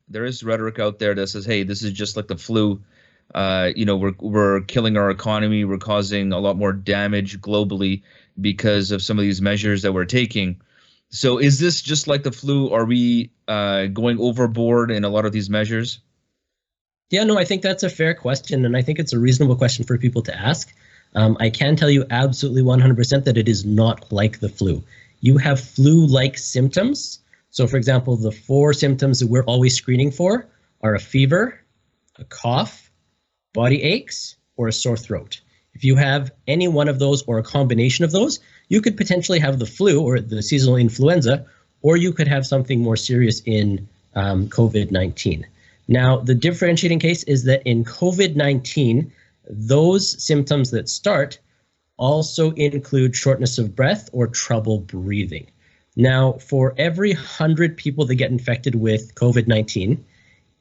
there is rhetoric out there that says, hey, this is just like the flu. We're killing our economy. We're causing a lot more damage globally because of some of these measures that we're taking. So is this just like the flu? Are we going overboard in a lot of these measures? Yeah, no, I think that's a fair question, and I think it's a reasonable question for people to ask. I can tell you absolutely 100% that it is not like the flu. You have flu-like symptoms. So, for example, the 4 symptoms that we're always screening for are a fever, a cough, body aches, or a sore throat. If you have any one of those or a combination of those, you could potentially have the flu or the seasonal influenza, or you could have something more serious in COVID-19. Now, the differentiating case is that in COVID-19, those symptoms that start also include shortness of breath or trouble breathing. Now, for every 100 people that get infected with COVID-19,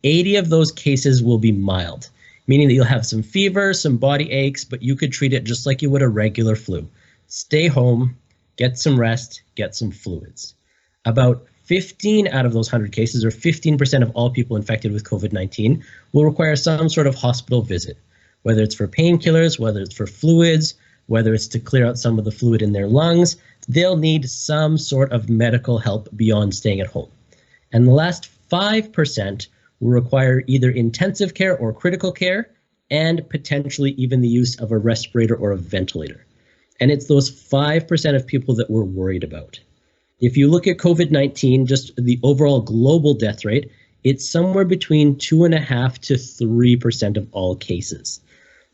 80 of those cases will be mild, meaning that you'll have some fever, some body aches, but you could treat it just like you would a regular flu. Stay home, get some rest, get some fluids. About 15 out of those 100 cases, or 15% of all people infected with COVID-19, will require some sort of hospital visit, whether it's for painkillers, whether it's for fluids, whether it's to clear out some of the fluid in their lungs. They'll need some sort of medical help beyond staying at home. And the last 5% will require either intensive care or critical care, and potentially even the use of a respirator or a ventilator. And it's those 5% of people that we're worried about. If you look at COVID-19, just the overall global death rate, it's somewhere between 2.5% to 3% of all cases.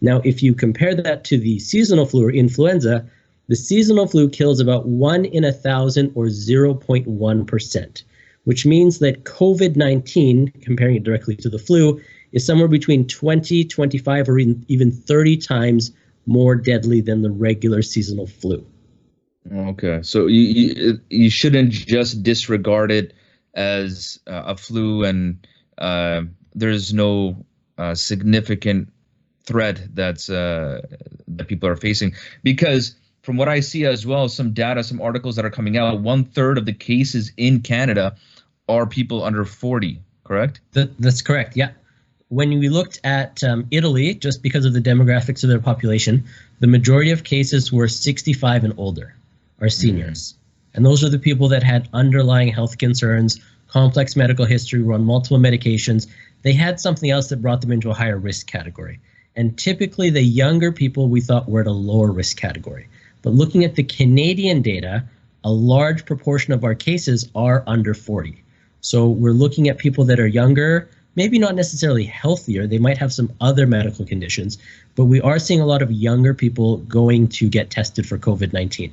Now, if you compare that to the seasonal flu or influenza, the seasonal flu kills about 1 in 1,000 or 0.1%, which means that COVID-19, comparing it directly to the flu, is somewhere between 20, 25, or even 30 times more deadly than the regular seasonal flu. Okay, so you shouldn't just disregard it as a flu, and there's no significant threat that people are facing. Because from what I see as well, some data, some articles that are coming out, 1/3 of the cases in Canada are people under 40, correct? That's correct, yeah. When we looked at Italy, just because of the demographics of their population, the majority of cases were 65 and older, are seniors. And those are the people that had underlying health concerns, complex medical history, were on multiple medications. They had something else that brought them into a higher risk category. And typically the younger people we thought were at a lower risk category. But looking at the Canadian data, a large proportion of our cases are under 40. So we're looking at people that are younger, maybe not necessarily healthier, they might have some other medical conditions, but we are seeing a lot of younger people going to get tested for COVID-19.